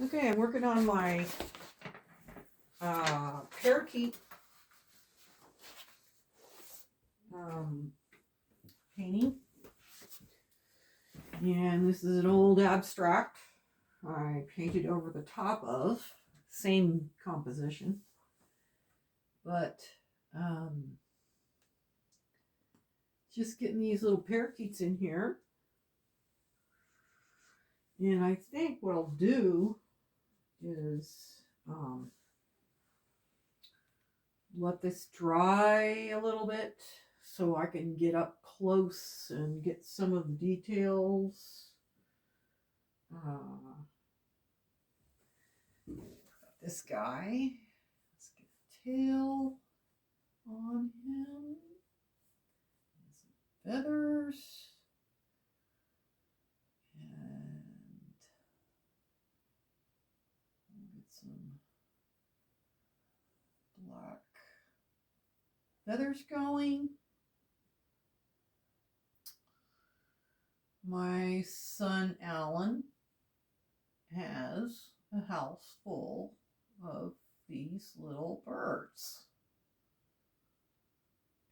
Okay, I'm working on my parakeet painting. And this is an old abstract I painted over the top of. Same composition. But just getting these little parakeets in here. And I think what I'll do is let this dry a little bit so I can get up close and get some of the details. This guy, let's get a tail on him, some feathers, and we'll get some black feathers going. My son Alan has a house full of these little birds.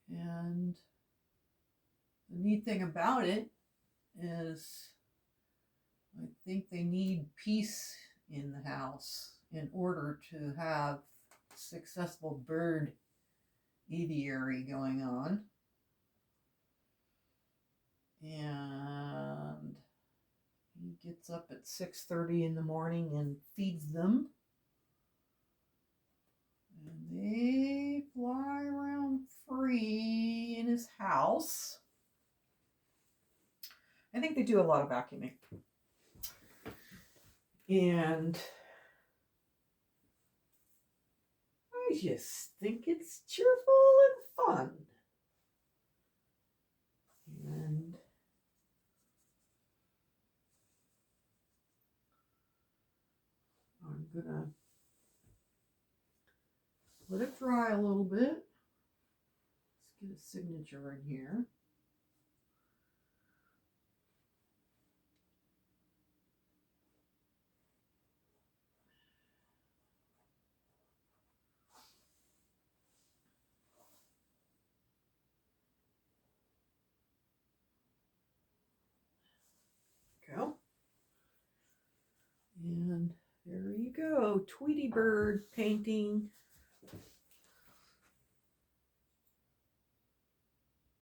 And the neat thing about it is I think they need peace in the house in order to have successful bird aviary going on. And he gets up at 6:30 in the morning and feeds them. And they fly around free in his house. I think they do a lot of vacuuming. And I just think it's cheerful and fun. And I'm gonna let it dry a little bit. Let's get a signature in here. Go. And there you go, Tweety bird painting.